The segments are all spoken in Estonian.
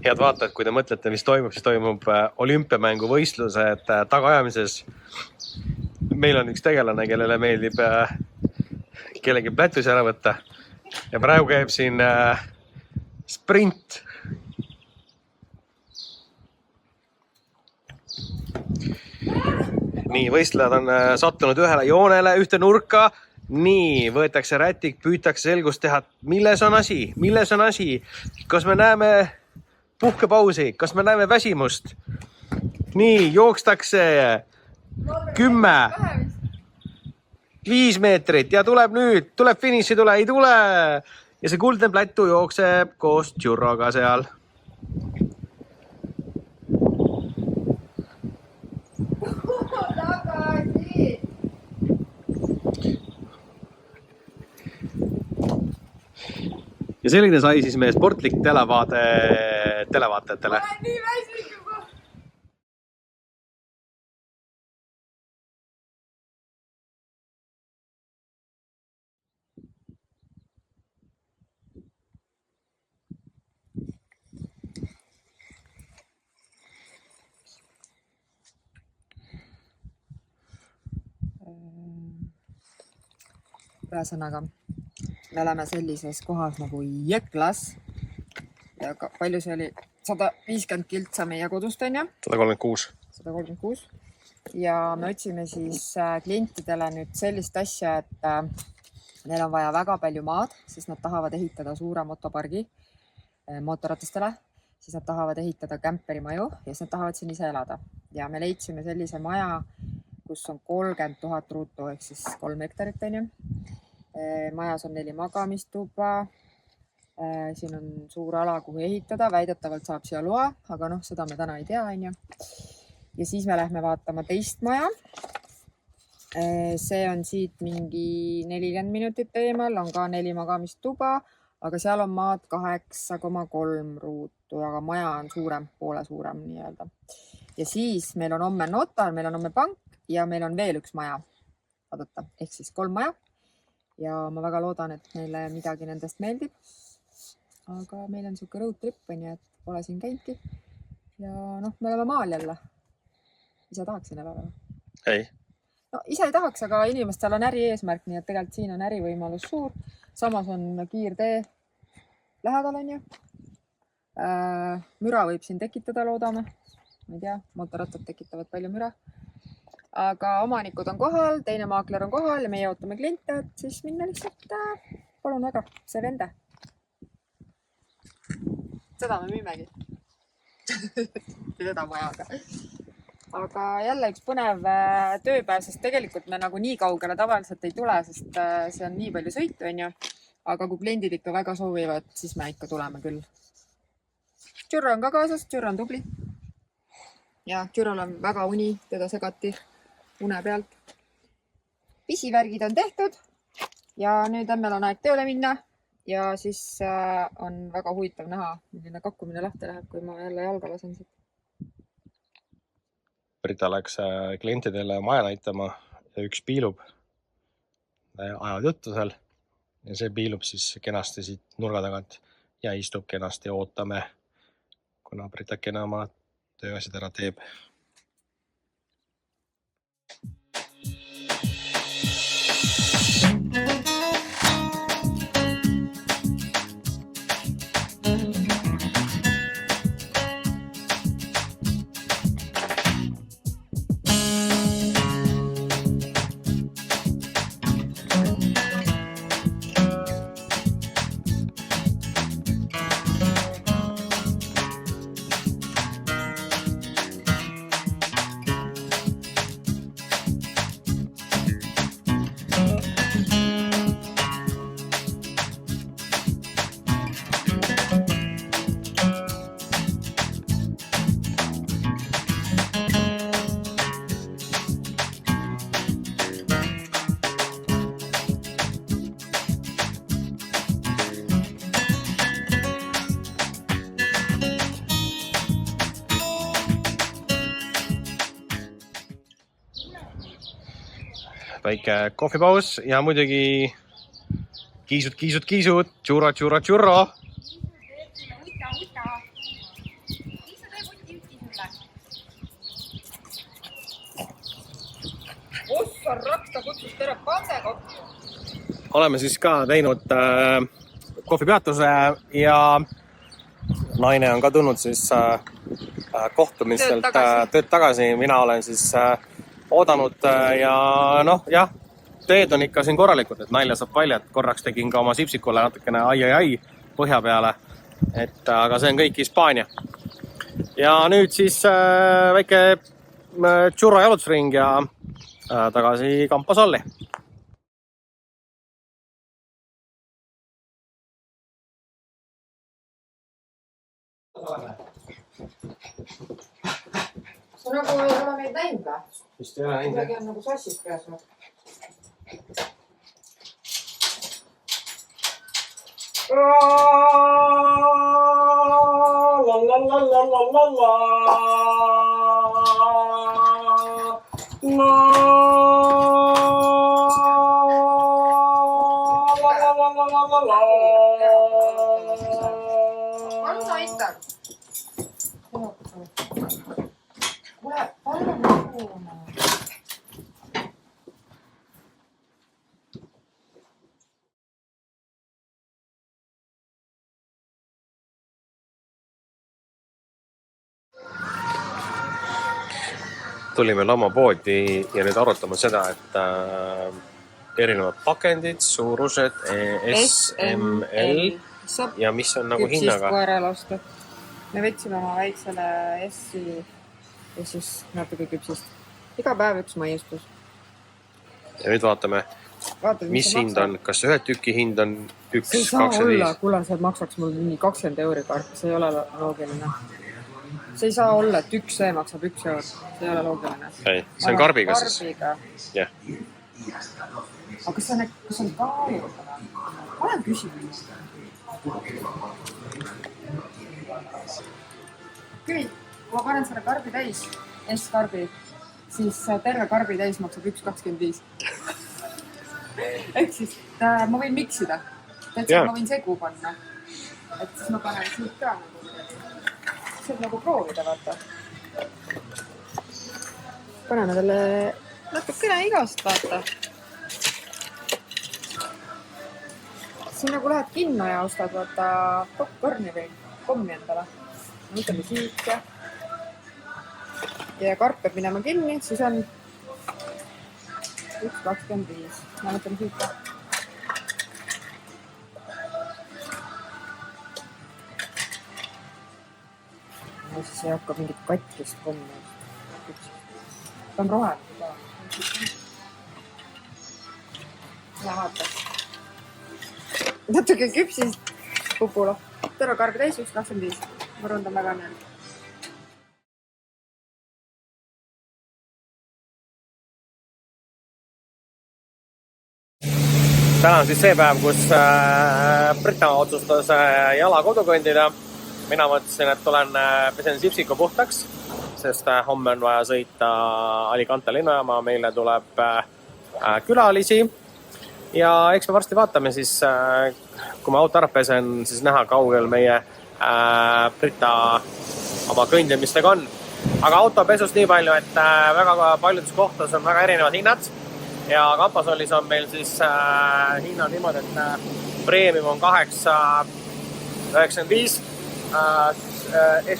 Head vaatajad, kui te mõtlete, mis toimub, siis toimub olümpiamängu võistlused tagaajamises. Meil on üks tegelane, kellele meeldib kellegi plätusi ära võtta. Ja praegu käib siin sprint. Nii, võistlejad on sattunud ühele joonele, ühte nurka. Nii, võetakse rätik, püütakse selgust teha. Milles on asi? Kas me näeme puhkepausi? Kas me näeme väsimust? Nii, jookstakse 10, 5 meetrit ja tuleb finiši tule, ei tule. Ja see kuldne plätu jookseb koos Tšurroga seal. Ja selline sai siis meie sportlik televaade televaatajatele. Ma olen nii väsinud juba. Ühesõnaga, me oleme sellises kohas nagu Jõklas. Ja palju see oli? 150 kiltsa meie kodust on ja? 136. Ja me otsime siis klientidele nüüd sellist asja, et neil on vaja väga palju maad, sest nad tahavad ehitada suure motopargi mootorratastele. Siis nad tahavad ehitada kämperimaju ja siis nad tahavad siin ise elada. Ja me leidsime sellise maja, kus on 30 000 ruutu, ehk siis 3 hektarit on ju. Majas on 4 magamistuba. Siin on suur ala, kuhu ehitada. Väidetavalt saab siia loa, aga seda me täna ei tea. On ju. Ja siis me lähme vaatama teist maja. See on siit mingi 40 minutit eemal, on ka 4 magamistuba, aga seal on maad 8,3 ruutu, aga maja on suurem, poole suurem nii-öelda. Ja siis meil on homme notar, meil on homme pank ja meil on veel üks maja. Vaadata, ehk siis 3 maja. Ja ma väga loodan, et meile midagi nendest meeldib. Aga meil on siuke road trip, et pole siin käinudki. Ja me oleme maal jälle. Ise tahaksin elada. Ei. No ise ei tahaks, aga inimestel on äri eesmärk, nii et tegelikult siin on ärivõimalus suur. Samas on kiirtee lähedal on ju. Müra võib siin tekitada, loodame. Ma ei tea, mootorrattad tekitavad palju müra. Aga omanikud on kohal, teine maakler on kohal ja meie ootame kliente, et siis minna lihtsalt, palun väga, see vende. Seda me müümegi. Seda majaga. Aga jälle üks põnev tööpäev, sest tegelikult me nagu nii kaugele tavaliselt ei tule, sest see on nii palju sõitu, on ju. Aga kui kliendid ikka väga soovivad, siis me ikka tuleme küll. Tšurro on ka kaasas, Tšurro on tubli. Ja Tšurrol on väga uni, teda segati une pealt. Pisivärgid on tehtud ja nüüd on meil aeg tööle minna ja siis on väga huvitav näha, milline kakkumine lahti läheb, kui ma jälle jalga lasen siit. Brita läks klientidele maja näitama ja üks piilub. Ajavad juttu seal ja see piilub siis kenasti siit nurga tagant ja istub kenasti ja ootame, kuna Britakene oma tööasjad ära teeb. väike kohvipaus ja muidugi kiisud, tšurro. Ossar rakta kutsus tere pande kokku. Oleme siis ka teinud kohvipeatuse ja naine on ka tulnud siis kohtumistelt tööd tagasi. Mina olen siis oodanud ja jah, teed on ikka siin korralikud, et nalja saab palju, et korraks tegin ka oma sipsikule natukene ai põhja peale, aga see on kõik Hispaania. Ja nüüd siis väike tšurro jalutusring ja tagasi Camposalli. Sa nagu ei ole meid näinud või? Vist ei ole näinud. Midagi on nagu sassid peas või? Palun aitab. Kuule, palun kuulama. Tulime lammapoodi ja nüüd arutame seda, et erinevad pakendid, suurused S, M, L ja mis on nagu hinnaga. Koerale osta. Me võtsime oma väiksele S-i ja siis natuke küpsist. Iga päev üks maiustus. Ja nüüd vaatame, mis hind on. Kas ühe tüki hind on 1,25? Kuule, see maksaks mul mingi 20 euri karp. See ei ole loogiline. See ei saa olla, et üks see maksab 1 eur. See ei ole loogiline. Ei, see on karbiga siis. Jah. Aga kas on kaaluga? Olen küsinud. Kui ma panen selle karbi täis, S-karbi, siis terve karbi täis maksab 1,25. Ehk siis ma võin miksida. Ma võin segu panna. Et siis ma panen siit ka nagu. See on nagu proovida, vaata. Paneme talle natukene igast, vaata. Siin nagu lähed kinno ja ostad, vaata, popcorni või kommi endale. Võtame siit ja karp peab minema kinni, siis on 1,25. Ma võtame siit ka. Ja siis ei hakka mingit katkist kommi. Ta on roheline ka. Ja vaata. Natuke küpsist pupula. Terve karbi täis 1,25. Ma rundan väga meelde. Täna on siis see päev, kus Brita otsustas jala kodu kõndida. Mina mõtlesin, et pesen sipsiku puhtaks, sest homme on vaja sõita Alicante linnajaama. Meile tuleb külalisi ja eks me varsti vaatame siis, kui ma auto ära pesen, siis näha kaugel meie Brita oma kõndimistega on. Aga autopesust nii palju, et väga paljudes kohtades on väga erinevad hinnad ja Camposallis on meil siis hinnad niimoodi, et premium on 8,95,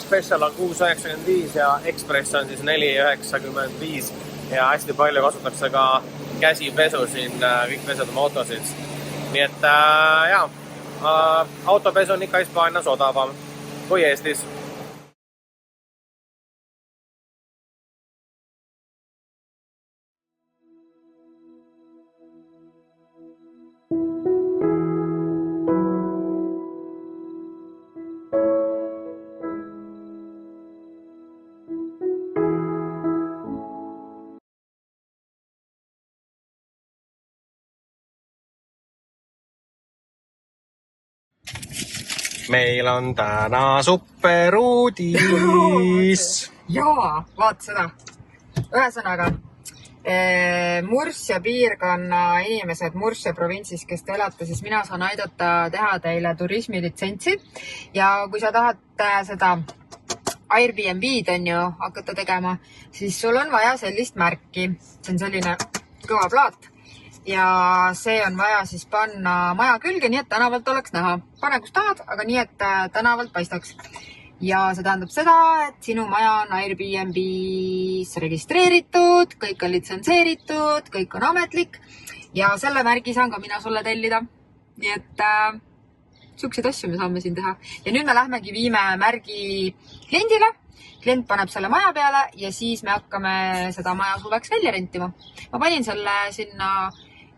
Special on 6,95 ja Express on siis 4,95 ja hästi palju kasutatakse ka käsipesu siin, kõik pesed oma autosid. Nii et autopesu on ikka Hispaanias odavam kui Eestis. Meil on täna superuudis. Jaa, vaata seda. Ühesõnaga, Murcia piirkonna inimesed Murcia provintsis, kes te elate, siis mina saan aidata teha teile turismilitsentsi ja kui sa tahad seda Airbnb-d hakata tegema, siis sul on vaja sellist märki. See on selline kõva plaat ja see on vaja siis panna maja külge, nii et tänavalt oleks näha. Pane kus tahad, aga nii, et tänavalt paistaks. Ja see tähendab seda, et sinu maja on Airbnb-s registreeritud, kõik on litsenseeritud, kõik on ametlik ja selle märgi saan ka mina sulle tellida. Nii et siukseid asju me saame siin teha. Ja nüüd me lähmegi viime märgi kliendile. Klient paneb selle maja peale ja siis me hakkame seda maja suveks välja rentima. Ma panin selle sinna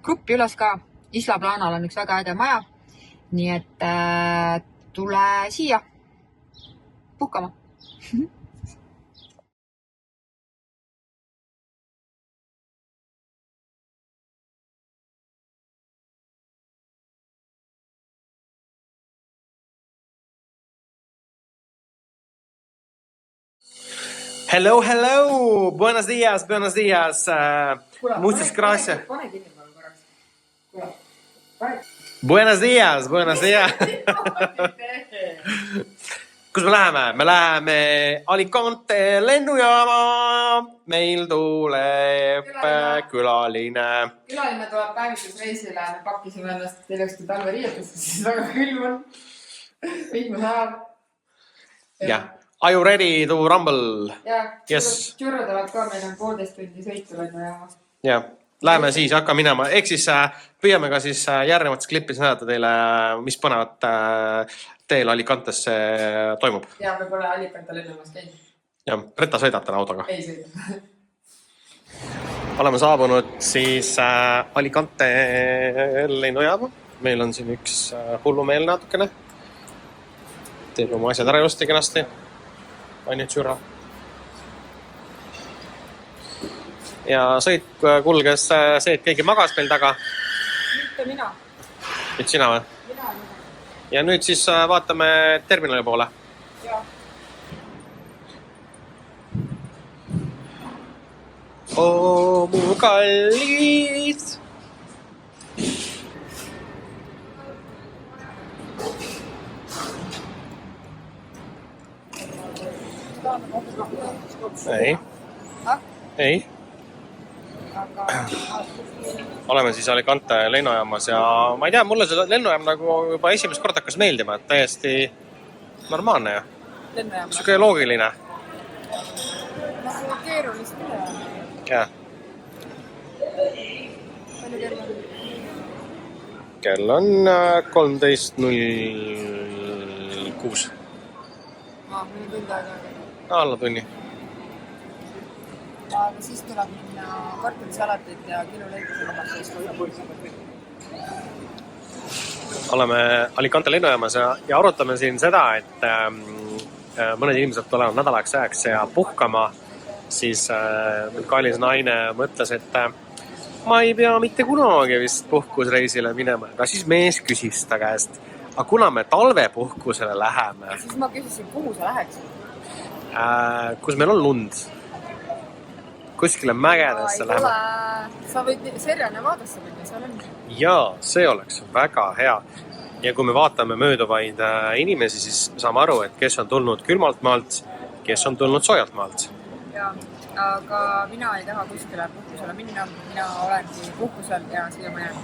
gruppi üles ka. Isla Planal on üks väga äge maja. Nii et tule siia puhkama. Hello, hello! Buenos dias, buenos dias! Muchas gracias. Buenos dias, buenos dias! Kus me läheme? Me läheme Alicante lennujaama. Meil tuleb külaline. Külaline tuleb päevitusreisile. Me pakkisime ennast ilusti talveriietesse, siis väga külm on. Vihma sajab. Jah. Are you ready to rumble? Ja, yes. Tšurro tuleb ka, meil on 1,5 tundi sõitu lennujaamast. Ja, läheme siis, hakka minema. Ehk siis püüame ka siis järgnevates klippis näidata teile, mis põnevat teel Alicantesse toimub. Ja, me pole Alicante lennujaamast käinud. Ja, Retta sõidab täna autoga. Ei sõida. Oleme saabunud siis Alicante lennujaama. Meil on siin üks hullumeel natukene. Teeb oma asjad ära justi kenasti. Aine Tšurra. Ja sõit kulges see, et keegi magas meil taga. Mitte mina. Nüüd sina või? Mina. Ja nüüd siis vaatame terminali poole. Ja. Oo, mu kallis! Ei. Ei. Oleme siis Alicante lennujaamas ja ma ei tea, mulle see lennujaam nagu juba esimest korda hakkas meeldima, et täiesti normaalne ja siuke loogiline. Nagu keerulist üle. Ja. Kell on 13.06. Mõni tund aega. Alla tunni. Aga siis tuleb minna kartulisalatit ja kilo leiba. Oleme Alicante lennujaamas ja arutame siin seda, et mõned inimesed tulevad nädalaks ajaks ja puhkama. Siis kallis naine mõtles, et ma ei pea mitte kunagi vist puhkusreisile minema. Aga siis mees küsis ta käest, aga kuna me talvepuhkusele läheme? Siis ma küsisin, kuhu sa läheks? Kus meil on lund. Kuskile mägedesse läheme. Sa võid Serjane vaadasse minna, seal on. Jaa, see oleks väga hea. Ja kui me vaatame mööduvaid inimesi, siis saame aru, et kes on tulnud külmalt maalt, kes on tulnud soojalt maalt. Ja, aga mina ei taha kuskile puhkusele minna. Mina olengi puhkusel ja siia ma jään.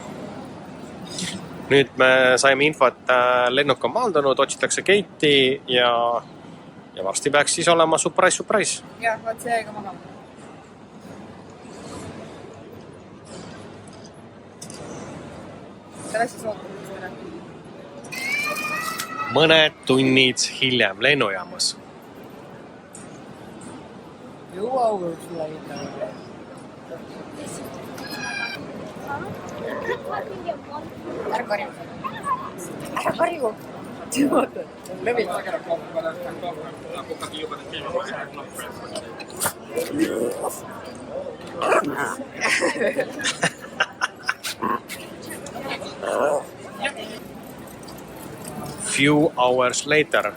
Nüüd me saime info, et lennuk on maandunud, otsitakse Keiti ja varsti peaks siis olema surprise. Ja, vaat see ka magama. Ta läks ootamistele. Mõned tunnid hiljem lennujaamas. You hours later. Ära karju. Ära karju. Oota, lõvid sagele. Few hours later.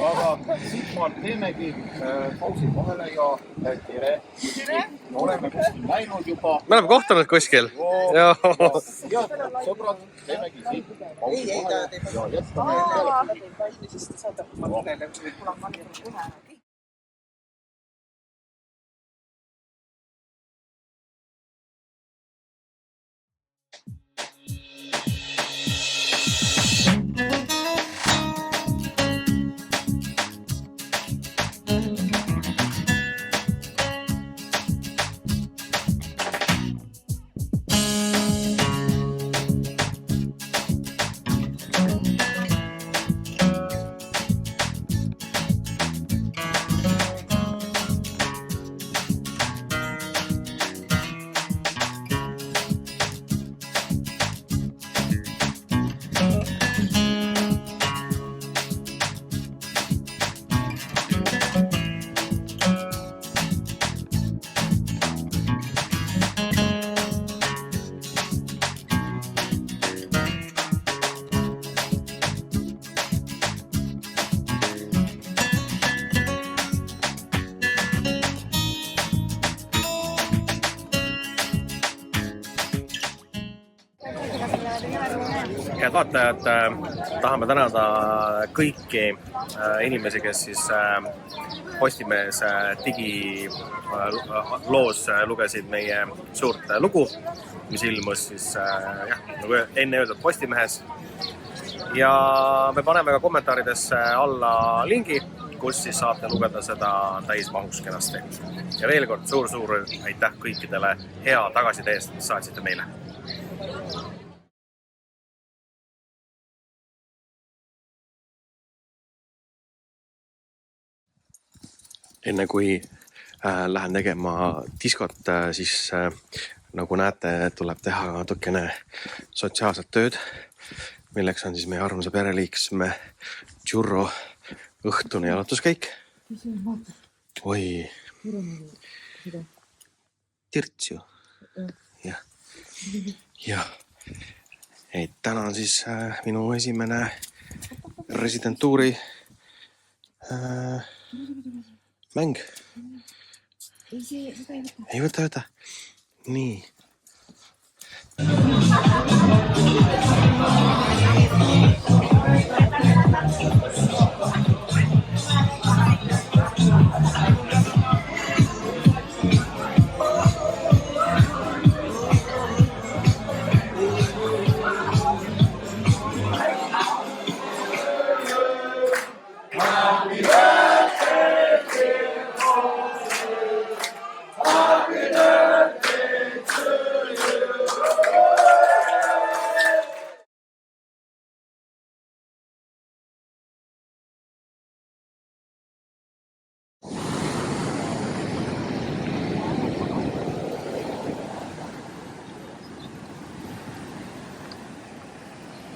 Aga siitmaalt teemegi pausi vahele ja tere. Oleme kuskil läinud juba. Me oleme kohtunud kuskil. Ja sõbrad, teemegi siit pausi vahele ja jätkame. Head vaatajad, tahame tänada kõiki inimesi, kes siis Postimehes digiloos lugesid meie suurt lugu, mis ilmus siis nagu enne öeldud Postimehes. Ja me paneme ka kommentaaridesse alla lingi, kus siis saate lugeda seda täismahus kenasti. Ja veel kord suur aitäh kõikidele hea tagasiside eest, mis saatsite meile. Enne kui lähen tegema diskot, siis nagu näete, tuleb teha natukene sotsiaalset tööd, milleks on siis meie armsa pereliiksme Churro õhtune jalutuskäik. Oi, tirts ju. Ja täna on siis minu esimene residentuuri mäng. Ei võta. Nii.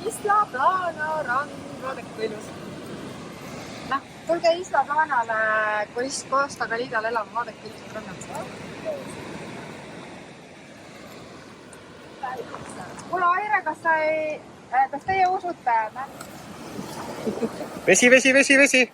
Isla Plana rand, vaadake kui ilus. Tulge Isla Planale Costa Galidal elama, vaadake kui ilus rannad. Kuule Aire, kas teie usute? Vesi!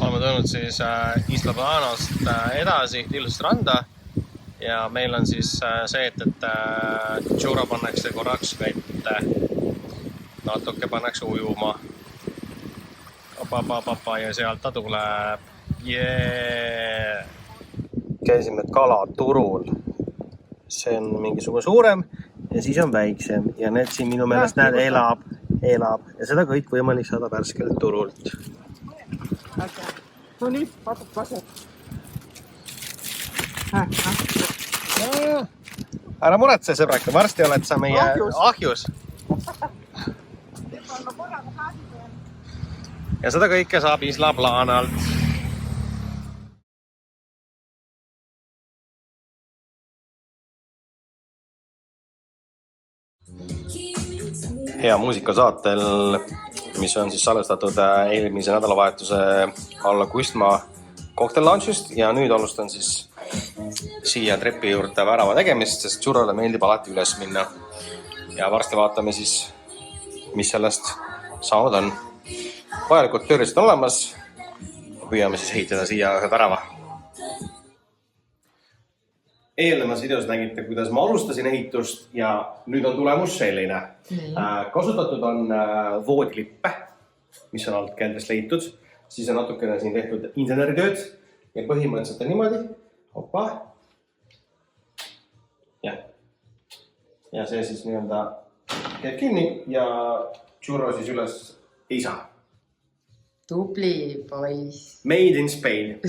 Oleme tulnud siis Isla Planast edasi ilusat randa ja meil on siis see, et churro pannakse korraks vette, natuke pannakse ujuma. Ja sealt ta tuleb. Yeah. Käisime kalaturul. See on mingisugune suurem ja siis on väiksem ja need siin minu meelest näed elab ja seda kõik võimalik saada värskelt turult. Tuli, vaatad kasu. Ära muretse, sõbrake, varsti oled sa meie ahjus. Ja seda kõike saab Isla Planalt. Hea muusikasaatel, mis on siis salvestatud eelmise nädalavahetuse alla Kustmaa Cocktail Lounge'ist ja nüüd alustan siis siia trepi juurde värava tegemist, sest churrole meeldib alati üles minna. Ja varsti vaatame siis, mis sellest saanud on. Vajalikud tööriistad on olemas. Püüame siis ehitada siia ühe värava. Eelnemas videos nägite, kuidas ma alustasin ehitust ja nüüd on tulemus selline. Kasutatud on voodilippe, mis on alt keldrist leitud. Siis on natukene siin tehtud inseneritööd ja põhimõtteliselt on niimoodi. Hoppa. Ja see siis nii-öelda käib kinni ja churro siis üles ei saa. Tubli poiss. Made in Spain.